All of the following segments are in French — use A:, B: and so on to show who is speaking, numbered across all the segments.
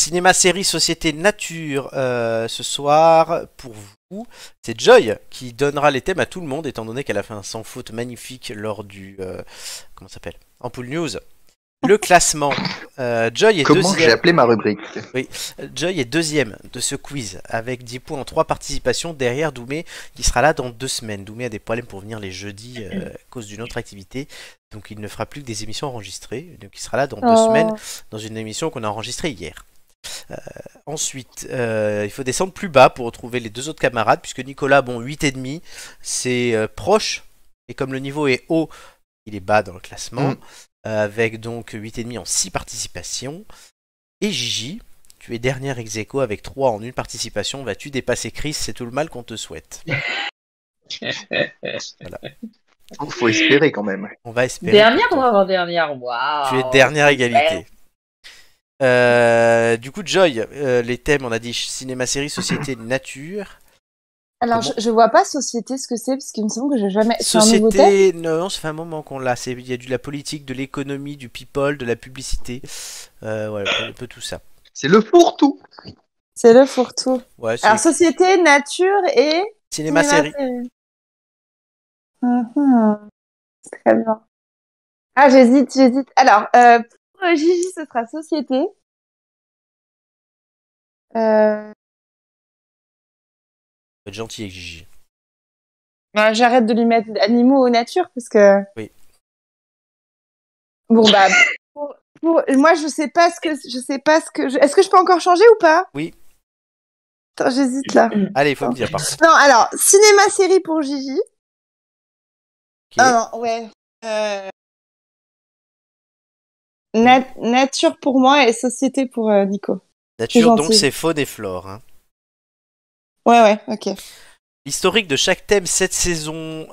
A: Cinéma, série, société, nature. Ce soir, pour vous, c'est Joy qui donnera les thèmes à tout le monde, étant donné qu'elle a fait un sans faute magnifique lors du... comment ça s'appelle? Ampoule News. Le classement. Joy est
B: Comment j'ai
A: deuxième.
B: appelé ma rubrique?
A: Oui, Joy est deuxième de ce quiz avec 10 points en 3 participations derrière Doumé qui sera là dans 2 semaines. Doumé a des problèmes pour venir les jeudis à cause d'une autre activité, donc il ne fera plus que des émissions enregistrées. Donc il sera là dans 2 semaines dans une émission qu'on a enregistrée hier. Ensuite, il faut descendre plus bas pour retrouver les 2 autres camarades puisque Nicolas, bon, 8,5, c'est proche et comme le niveau est haut, il est bas dans le classement. Avec donc 8,5 en 6 participations. Et Gigi, tu es dernière ex aequo avec 3 en 1 participation. Vas-tu dépasser Chris? C'est tout le mal qu'on te souhaite. Voilà.
B: Faut espérer quand même.
A: On va espérer.
C: Dernière ou avant-dernière? Waouh.
A: Tu es dernière égalité. Du coup, Joy, les thèmes, on a dit cinéma, série, société, nature.
D: Alors, je vois pas société ce que c'est, parce qu'il me semble que j'ai jamais. C'est un nouveau thème.
A: Société, non, ça fait un moment qu'on l'a. Il y a de la politique, de l'économie, du people, de la publicité. Voilà, un peu tout ça.
B: C'est le fourre-tout.
D: C'est le fourre-tout.
A: Ouais,
D: Alors, société, nature et.
A: Cinéma, série.
D: Très bien. Ah, j'hésite. Alors, pour Gigi, ce sera société.
A: Faut être gentil avec Gigi.
D: J'arrête de lui mettre animaux ou nature parce que.
A: Oui.
D: Bon bah, moi je sais pas ce que Est-ce que je peux encore changer ou pas?
A: Oui.
D: Attends, j'hésite là.
A: Allez, il faut me dire par contre.
D: Non, alors cinéma série pour Gigi.
A: Okay.
D: Ah non, ouais. Nature pour moi et société pour Nico.
A: Nature donc c'est faune et flore. Hein.
D: Ouais, ok.
A: L'historique de chaque thème cette saison,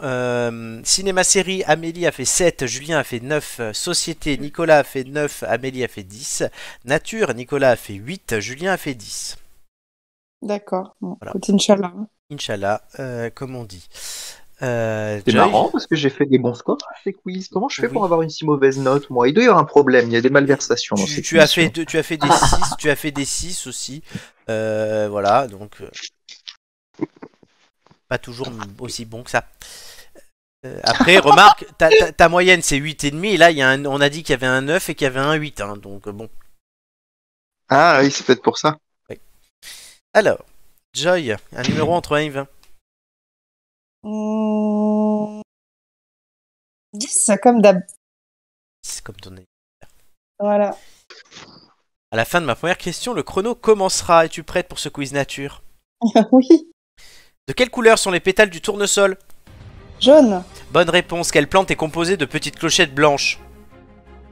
A: cinéma-série, Amélie a fait 7, Julien a fait 9, société, Nicolas a fait 9, Amélie a fait 10, nature, Nicolas a fait 8, Julien a fait 10.
D: D'accord, bon,
A: voilà.
D: Écoute, Inch'Allah.
A: Inch'Allah, comme on dit.
B: C'est marrant parce que j'ai fait des bons scores à ces quiz. Comment je fais pour avoir une si mauvaise note, moi? Il doit y avoir un problème, il y a des malversations dans ces
A: tu as fait des 6, tu as fait des 6 aussi. Voilà, donc... pas toujours aussi bon que ça. Après, remarque, ta moyenne c'est 8,5 et là on a dit qu'il y avait un 9 et qu'il y avait un 8, hein, donc bon.
B: Ah oui, c'est peut-être pour ça.
A: Oui. Alors, Joy, un numéro entre 1 et 20.
D: 10 comme d'hab.
A: C'est comme ton anniversaire.
D: Voilà.
A: À la fin de ma première question, le chrono commencera. Es-tu prête pour ce quiz nature?
D: Oui.
A: De quelle couleur sont les pétales du tournesol?
D: Jaune.
A: Bonne réponse. Quelle plante est composée de petites clochettes blanches?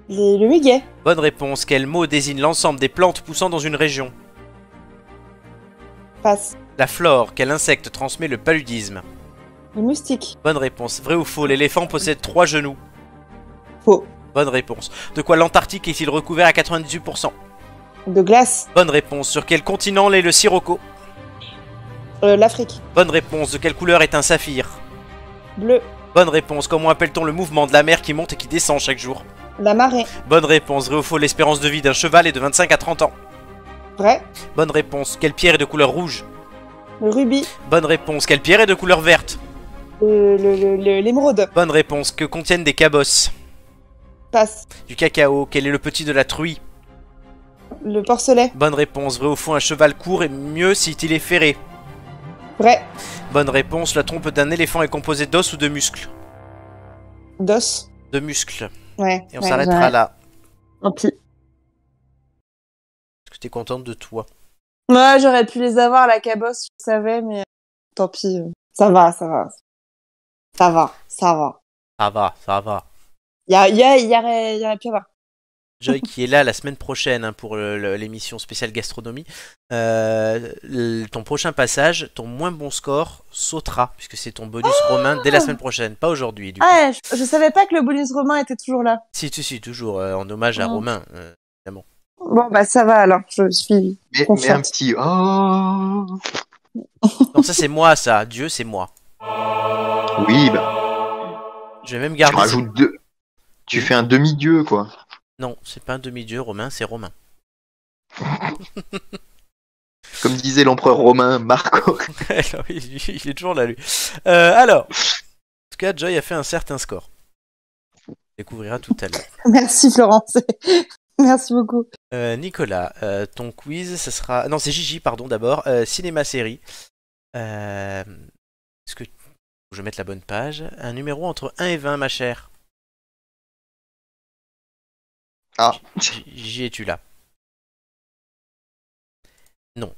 D: Le muguet.
A: Bonne réponse. Quel mot désigne l'ensemble des plantes poussant dans une région?
D: Passe.
A: La flore. Quel insecte transmet le paludisme?
D: Le moustique.
A: Bonne réponse. Vrai ou faux? L'éléphant possède 3 genoux.
D: Faux.
A: Bonne réponse. De quoi l'Antarctique est-il recouvert à 98%?
D: De glace.
A: Bonne réponse. Sur quel continent l'est le sirocco?
D: L'Afrique.
A: Bonne réponse. De quelle couleur est un saphir?
D: Bleu.
A: Bonne réponse. Comment appelle-t-on le mouvement de la mer qui monte et qui descend chaque jour?
D: La marée.
A: Bonne réponse. Vrai ou faux? L'espérance de vie d'un cheval est de 25 à 30 ans.
D: Vrai.
A: Bonne réponse. Quelle pierre est de couleur rouge?
D: Le rubis.
A: Bonne réponse. Quelle pierre est de couleur verte?
D: L'émeraude.
A: Bonne réponse. Que contiennent des cabosses?
D: Passe.
A: Du cacao. Quel est le petit de la truie?
D: Le porcelet.
A: Bonne réponse. Vrai ou faux? Un cheval court est mieux s'il est ferré?
D: Vrai.
A: Bonne réponse. La trompe d'un éléphant est composée d'os ou de muscles?
D: D'os.
A: De muscles.
D: Ouais.
A: Et on s'arrêtera là.
D: Tant pis.
A: Est-ce que t'es contente de toi?
D: Moi, j'aurais pu les avoir, la cabosse, je savais, mais tant pis. Ça va. Ça va.
A: Ça va.
D: Il y aurait pu avoir.
A: Joy qui est là la semaine prochaine hein, pour l'émission spéciale gastronomie. Ton prochain passage, ton moins bon score sautera puisque c'est ton bonus romain dès la semaine prochaine, pas aujourd'hui.
D: Ah, je savais pas que le bonus romain était toujours là.
A: Si, toujours en hommage à Romain, évidemment.
D: Bon, bah ça va alors, je suis
B: mais un petit oh.
A: Non, ça c'est moi, ça. Dieu, c'est moi.
B: Oui, bah.
A: Je vais même garder.
B: Tu rajoutes 2. Tu fais un demi-dieu, quoi.
A: Non, c'est pas un demi-dieu, Romain, c'est Romain.
B: Comme disait l'empereur romain Marc Aurèle.
A: Il est toujours là, lui. Alors, en tout cas, Joy a fait un certain score. On découvrira tout à l'heure.
D: Merci Florence. Merci beaucoup.
A: Nicolas, ton quiz, ce sera... Non, c'est Gigi, pardon, d'abord. Cinéma-série. Est-ce que je vais mettre la bonne page? Un numéro entre 1 et 20, ma chère.
B: Ah.
A: Gigi, es-tu là? Non.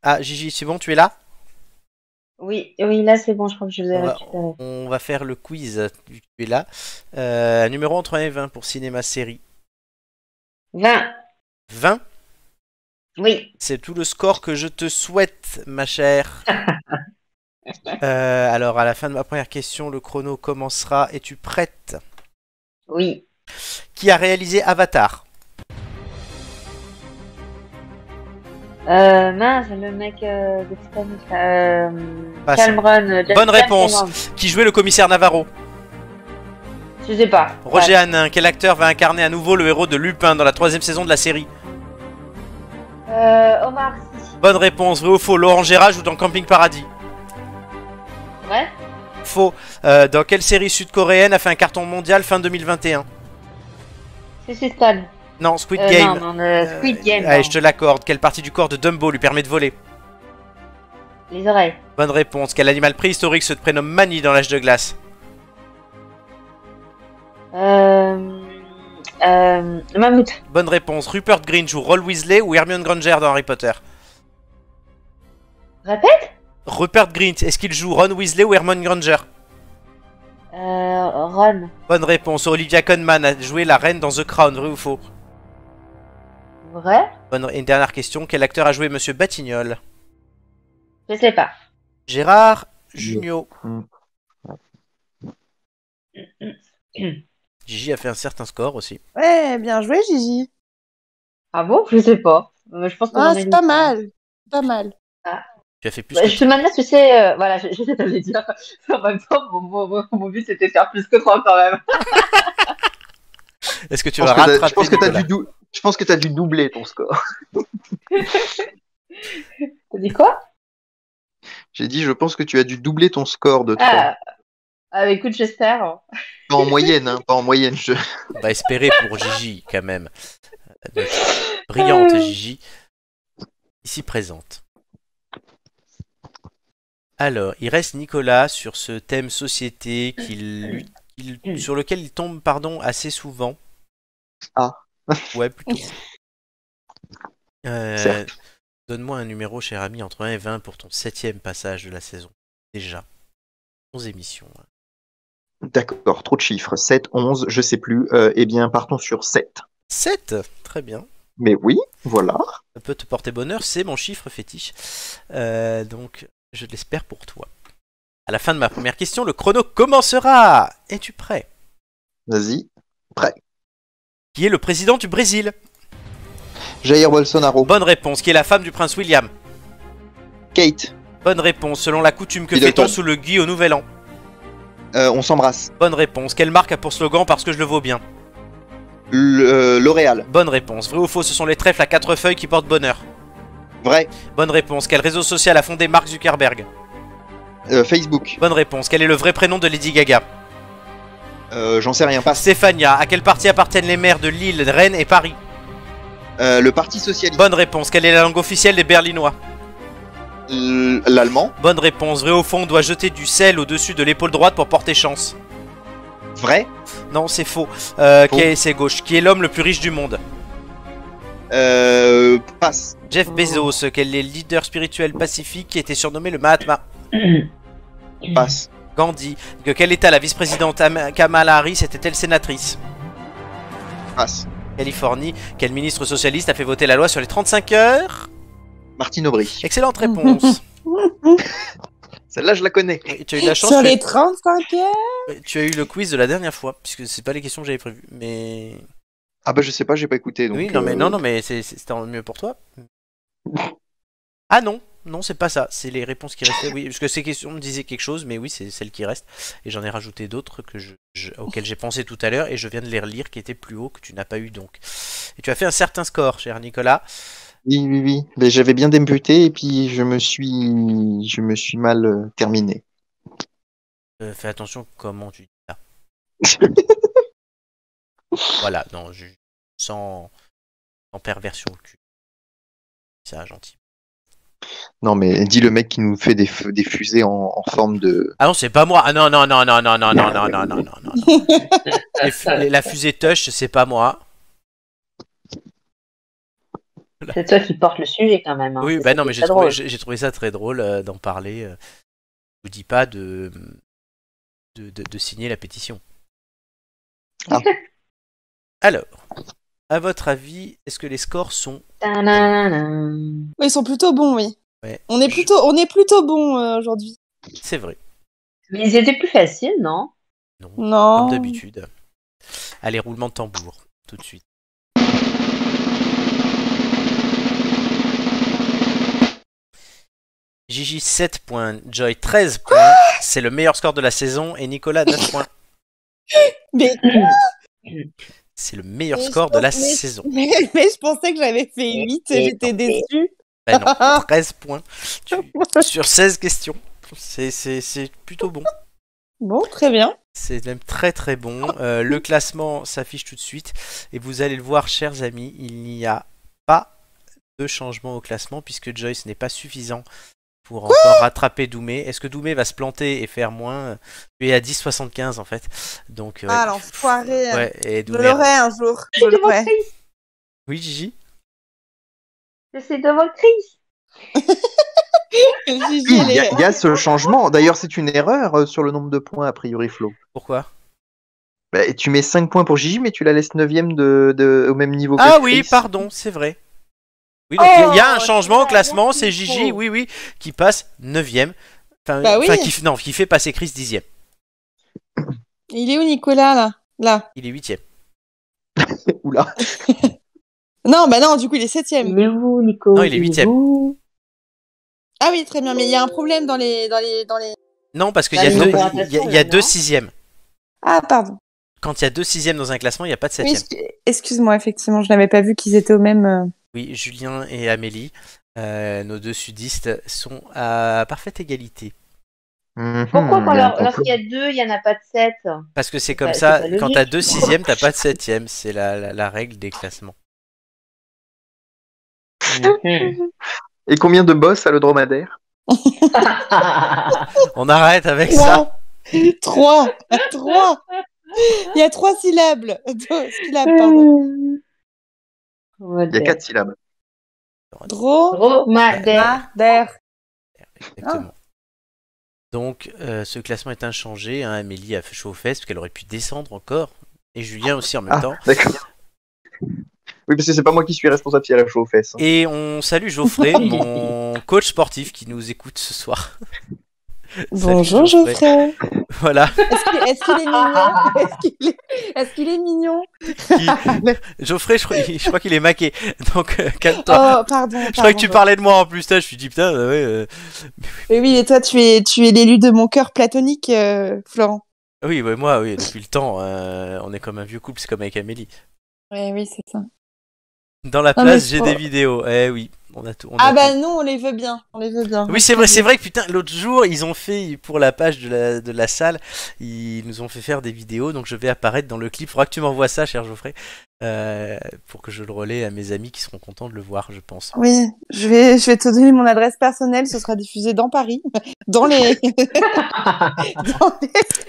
A: Ah, Gigi, c'est bon, tu es là?
C: Oui, là c'est bon, je crois que je vous ai récupéré.
A: On va faire le quiz, tu es là. Un numéro entre 1 et 20 pour cinéma-série.
C: 20.
A: 20?
C: Oui.
A: C'est tout le score que je te souhaite, ma chère. Alors, à la fin de ma première question, le chrono commencera. Es-tu prête?
C: Oui.
A: Qui a réalisé Avatar?
C: Mince, le mec de Titanic. Cameron.
A: Bonne réponse. Qui jouait le commissaire Navarro?
C: Je sais pas.
A: Roger Hanin. Quel acteur va incarner à nouveau le héros de Lupin dans la 3e saison de la série?
C: Omar Sy.
A: Bonne réponse. Vrai ou faux? Laurent Gérard joue dans Camping Paradis.
C: Vrai?
A: Faux. Dans quelle série sud-coréenne a fait un carton mondial fin 2021?
C: C'est Stone.
A: Non, Squid Game.
C: Non, Squid Game.
A: Allez, je te l'accorde. Quelle partie du corps de Dumbo lui permet de voler?
C: Les oreilles.
A: Bonne réponse. Quel animal préhistorique se prénomme Manny dans l'âge de glace?
C: Mammouth.
A: Bonne réponse. Rupert Grint joue Ron Weasley ou Hermione Granger dans Harry Potter?
C: Répète.
A: Rupert Grint, est-ce qu'il joue Ron Weasley ou Hermione Granger?
C: Ron.
A: Bonne réponse. Olivia Colman a joué la reine dans The Crown, vrai ou faux?
C: Vrai?
A: Une dernière question. Quel acteur a joué Monsieur Batignolles?
C: Je sais pas.
A: Gérard Jugnot. Gigi a fait un certain score aussi.
D: Ouais, bien joué, Gigi.
C: Ah bon? Je sais pas. Je pense que
D: c'est pas mal. Pas mal.
C: Ah.
A: Tu as fait plus
C: que... Je te demande là, tu sais, voilà, je sais t'allais dire. En même temps, mon but c'était de faire plus que 3 quand même.
A: Est-ce que tu vas rattraper?
B: Je pense que t'as dû doubler ton score.
C: T'as dit quoi?
B: J'ai dit, je pense que tu as dû doubler ton score de 3.
C: Écoute, j'espère.
B: Pas en moyenne, hein, pas en moyenne.
A: On va espérer pour Gigi, quand même. Brillante Gigi. Ici présente. Alors, il reste Nicolas sur ce thème société sur lequel il tombe assez souvent.
B: Ah.
A: Ouais, plutôt. Donne-moi un numéro, cher ami, entre 1 et 20 pour ton 7e passage de la saison. Déjà. 11 émissions.
B: D'accord, trop de chiffres. 7, 11, je sais plus. Eh bien, partons sur 7.
A: 7? Très bien.
B: Mais oui, voilà.
A: Ça peut te porter bonheur, c'est mon chiffre fétiche. Donc, je l'espère pour toi. À la fin de ma première question, le chrono commencera. Es-tu prêt?
B: Vas-y, prêt.
A: Qui est le président du Brésil?
B: Jair Bolsonaro.
A: Bonne réponse. Qui est la femme du prince William?
B: Kate.
A: Bonne réponse. Selon la coutume, que fait-on sous le gui au Nouvel An?
B: On s'embrasse.
A: Bonne réponse. Quelle marque a pour slogan parce que je le vaux bien?
B: L'Oréal.
A: Bonne réponse. Vrai ou faux, ce sont les trèfles à 4 feuilles qui portent bonheur?
B: Vrai.
A: Bonne réponse. Quel réseau social a fondé Mark Zuckerberg?
B: Facebook.
A: Bonne réponse. Quel est le vrai prénom de Lady Gaga?
B: J'en sais rien, pas.
A: Stéphania. À quel parti appartiennent les maires de Lille, Rennes et Paris?
B: Le Parti Socialiste.
A: Bonne réponse. Quelle est la langue officielle des Berlinois?
B: L'allemand.
A: Bonne réponse. Vrai au fond, on doit jeter du sel au-dessus de l'épaule droite pour porter chance?
B: Vrai.
A: Non, c'est faux. C'est gauche. Qui est l'homme le plus riche du monde?
B: Passe.
A: Jeff Bezos. Quel est le leader spirituel pacifique qui était surnommé le Mahatma?
B: Passe.
A: Gandhi. De quel état la vice-présidente Kamala Harris était-elle sénatrice?
B: Passe.
A: Californie. Quel ministre socialiste a fait voter la loi sur les 35 heures?
B: Martine Aubry.
A: Excellente réponse.
B: Celle-là, je la connais.
A: Et tu as eu de la chance.
D: Sur les 35 heures.
A: Tu as eu le quiz de la dernière fois, puisque c'est pas les questions que j'avais prévues. Mais
B: ah bah je sais pas, j'ai pas écouté. Donc
A: oui, non mais c'était mieux pour toi. Ah non, non, c'est pas ça. C'est les réponses qui restaient. Oui, parce que ces questions me disaient quelque chose, mais oui, c'est celles qui restent. Et j'en ai rajouté d'autres auxquelles j'ai pensé tout à l'heure, et je viens de les relire, qui étaient plus hauts que tu n'as pas eu donc. Et tu as fait un certain score, cher Nicolas.
B: Oui. Mais j'avais bien débuté et puis je me suis mal terminé.
A: Fais attention comment tu dis ça. Voilà, non, sans perversion au cul. Ça, gentil.
B: Non, mais dis le mec qui nous fait des fusées en forme de.
A: Ah non, c'est pas moi. Ah non. La fusée Touch, c'est pas moi.
C: C'est toi qui portes le sujet quand même. Hein.
A: Oui,
C: C'est
A: bah
C: ça
A: non,
C: qui
A: mais
C: est très drôle.
A: j'ai trouvé ça très drôle d'en parler. Je vous dis pas de signer la pétition.
B: Ah.
A: Alors, à votre avis, est-ce que les scores sont...
C: Ta-na-na-na.
D: Ils sont plutôt bons, oui.
A: Ouais,
D: On est plutôt bons aujourd'hui.
A: c'est vrai.
C: Mais ils étaient plus faciles, non?
A: Non,
D: Non.
A: comme d'habitude. Allez, roulement de tambour, tout de suite. Gigi 7 points, Joy 13 points, c'est le meilleur score de la saison, et Nicolas 9 points.
D: Mais,
A: C'est le meilleur
D: Mais
A: score
D: je
A: de la
D: pense- mais-
A: saison.
D: mais je pensais que j'avais fait 8 et j'étais déçue.
A: Bah non, 13 points sur 16 questions. C'est plutôt bon.
D: Bon, très bien.
A: C'est même très très bon. Le classement s'affiche tout de suite. Et vous allez le voir, chers amis, il n'y a pas de changement au classement puisque Joyce n'est pas suffisant pour encore rattraper Doumé. Est-ce que Doumé va se planter et faire moins? Tu es à 10,75 en fait. Donc, ouais.
D: Ah, l'enfoiré.
A: Ouais, et
D: Je
A: Doumé...
D: l'aurai un jour. Je
C: C'est devant
D: l'aurai.
C: Chris.
A: Oui, Gigi?
C: C'est devant Chris.
D: Gigi,
B: Oui,
D: elle
B: il y,
D: est-
B: y a ce changement. D'ailleurs, c'est une erreur sur le nombre de points, a priori, Flo.
A: Pourquoi?
B: Bah, tu mets 5 points pour Gigi, mais tu la laisses 9ème au même niveau que
A: Ah
B: Chris.
A: oui, pardon, c'est vrai. Oui, donc il y a un
D: Oh,
A: changement au
D: c'est
A: classement,
D: bon,
A: c'est
D: c'est
A: Gigi,
D: faux.
A: oui, qui passe 9ème.
D: Bah oui.
A: Qui fait passer Chris 10ème.
D: Il est où, Nicolas, là? Là.
A: Il est 8ème.
B: Oula.
D: Non, bah non, du coup, il est 7ème.
C: Il est où, Nico?
A: Non, il est 8ème.
C: où?
D: Ah oui, très bien, mais il y a un problème dans les...
A: Non, parce qu'il
C: Bah,
A: y a
C: les
A: deux,
C: numérotations,
A: il y a
C: là,
A: deux
C: non
A: 6ème.
D: Ah, pardon.
A: Quand il y a 2 6ème dans un classement, il n'y a pas de 7ème.
D: Oui, excuse-moi, effectivement, je n'avais pas vu qu'ils étaient au même...
A: Oui, Julien et Amélie, nos deux sudistes, sont à parfaite égalité.
C: Pourquoi
B: Il y a un
C: lorsqu'il y a
B: complot.
C: 2, il n'y en a pas de 7?
A: Parce que c'est
C: C'est
A: comme
C: pas-
A: ça,
C: c'est pas
A: quand
C: logique.
A: t'as 2 6ème, t'as pas de 7ème. C'est la règle des classements.
B: Et combien de boss a le dromadaire?
A: On arrête avec ça.
D: 3. 3. Il y a 3 syllabes. 2 syllabes, pardon.
B: Il y a 4 syllabes.
C: Dromadaire.
D: Dromadaire.
A: Exactement. Donc, ce classement est inchangé. Hein. Amélie a fait chaud aux fesses parce qu'elle aurait pu descendre encore. Et Julien aussi en même temps.
B: D'accord. Oui, parce que c'est pas moi qui suis responsable si elle a chaud aux fesses.
A: Et on salue Geoffrey, mon coach sportif qui nous écoute ce soir.
D: Bonjour
A: Salut,
D: Geoffrey.
A: Voilà.
D: Est-ce qu'il est mignon? Est-ce qu'il est mignon?
A: Geoffrey, je crois qu'il est maqué. Donc, calme-toi.
D: Oh, pardon.
A: Je crois que tu parlais de moi en plus. Là, je me suis dit, putain, ouais.
D: Mais oui, et toi, tu es l'élu de mon cœur platonique, Florent.
A: Oui, ouais, moi, oui, depuis le temps. On est comme un vieux couple, c'est comme avec Amélie.
D: Oui, c'est ça.
A: Dans la
D: Non,
A: place,
D: mais
A: j'ai
D: faut-
A: des vidéos. Eh oui, on a tout.
D: Ah bah nous, on les veut bien.
A: Oui, c'est vrai que putain, l'autre jour, ils ont fait, pour la page de la salle, ils nous ont fait faire des vidéos, donc je vais apparaître dans le clip. Faudra que tu m'envoies ça, cher Geoffrey, pour que je le relaie à mes amis qui seront contents de le voir, je pense.
D: Oui, je vais te donner mon adresse personnelle, ce sera diffusé dans Paris, dans les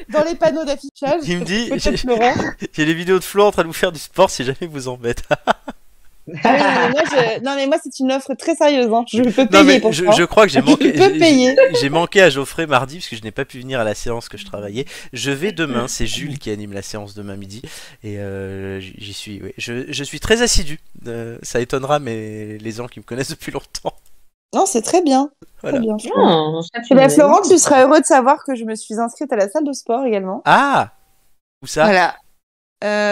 D: dans les panneaux d'affichage.
A: Il me dit,
D: Peut-être Florent.
A: j'ai des vidéos de Flo en train de vous faire du sport si jamais vous embête.
D: Ah oui, non mais moi c'est une offre très sérieuse, hein. Je peux payer
A: Non mais
D: pour ça.
A: je crois que j'ai manqué.
D: Je peux payer.
A: J'ai manqué à Geoffrey mardi parce que je n'ai pas pu venir à la séance que je travaillais. Je vais demain. C'est Jules qui anime la séance demain midi et j'y suis. Oui. Je suis très assidu. Ça étonnera les gens qui me connaissent depuis longtemps.
D: Non, c'est très bien.
A: Voilà.
D: Très bien.
C: Non,
D: Eh ben, Florent, tu seras heureux de savoir que je me suis inscrite à la salle de sport également.
A: Ah, où ça?
D: Voilà.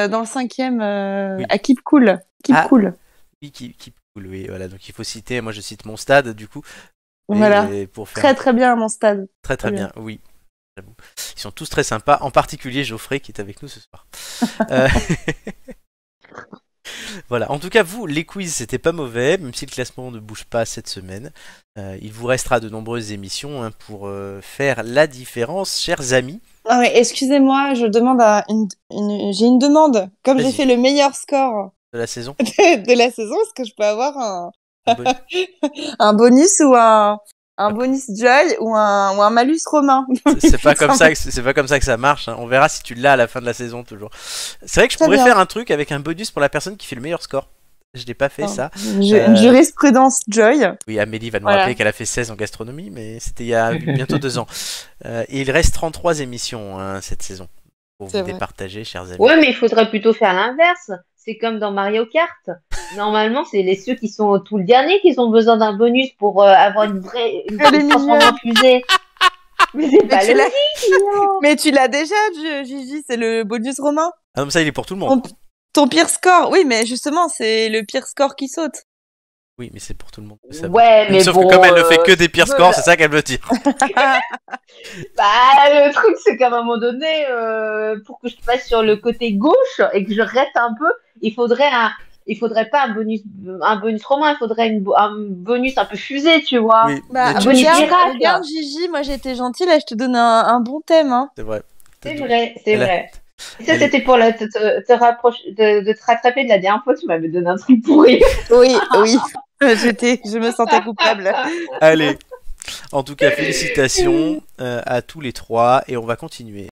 D: Dans le 5e,
A: Oui.
D: à Keep Cool. Keep
A: Ah.
D: Cool.
A: Oui, qui cool. Oui, voilà. Donc il faut citer. Moi, je cite mon stade du coup.
D: Voilà.
A: Pour faire
D: Très très bien à mon stade.
A: très bien, oui. J'avoue. Ils sont tous très sympas, en particulier Geoffrey qui est avec nous ce soir. Voilà, en tout cas, vous, les quiz, c'était pas mauvais, même si le classement ne bouge pas cette semaine. Il vous restera de nombreuses émissions pour faire la différence, chers amis.
D: Ah oui, excusez-moi, je demande j'ai une demande. Comme j'ai
A: Vas-y.
D: fait le meilleur score
A: De la saison.
D: de la saison, est-ce que je peux avoir
A: Un bonus.
D: un bonus ou un bonus Joy ou un malus romain?
A: C'est pas comme ça que ça marche. Hein. On verra si tu l'as à la fin de la saison toujours. C'est vrai que je
D: Très
A: pourrais
D: bien.
A: faire un truc avec un bonus pour la personne qui fait le meilleur score. Je n'ai pas fait ça.
D: Une jurisprudence Joy.
A: Oui, Amélie va nous
D: Voilà.
A: rappeler qu'elle a fait 16 en gastronomie, mais c'était il y a bientôt 2 ans. Et il reste 33 émissions cette saison pour
D: C'est
A: vous
D: vrai.
A: départager, chers amis.
C: Ouais, mais il faudrait plutôt faire l'inverse. C'est comme dans Mario Kart. Normalement, c'est ceux qui sont tout le dernier qui ont besoin d'un bonus pour avoir une
D: Elle est
C: transformation en fusée. Mais c'est pas
D: tu l'as-
C: logique.
D: Mais tu l'as déjà, Gigi, c'est le bonus romain.
A: Ah non, mais ça, il est pour tout le monde.
D: Ton pire score. Oui, mais justement, c'est le pire score qui saute.
A: Oui, mais c'est pour tout le monde. Ça
C: Ouais, mais
A: Sauf
C: bon,
A: que comme elle ne fait que des pires
C: voilà.
A: scores, c'est ça qu'elle veut dire.
C: Bah, le truc, c'est qu'à un moment donné, pour que je passe sur le côté gauche et que je reste un peu, il faudrait pas un bonus romain, il faudrait un bonus un peu fusé, tu vois.
A: Oui,
D: Bah,
A: mais
C: tu- bonus miracle.
D: regarde, Gigi, moi j'étais gentille, là je te donne un bon thème. Hein.
A: c'est vrai.
C: C'est vrai, c'est
A: Elle a-
C: vrai. Et ça,
A: elle-
C: c'était pour de te rattraper de la dernière fois, tu m'avais donné un truc pourri.
D: Oui, oui. Je me sentais coupable.
A: Allez. En tout cas, félicitations à tous les trois et on va continuer.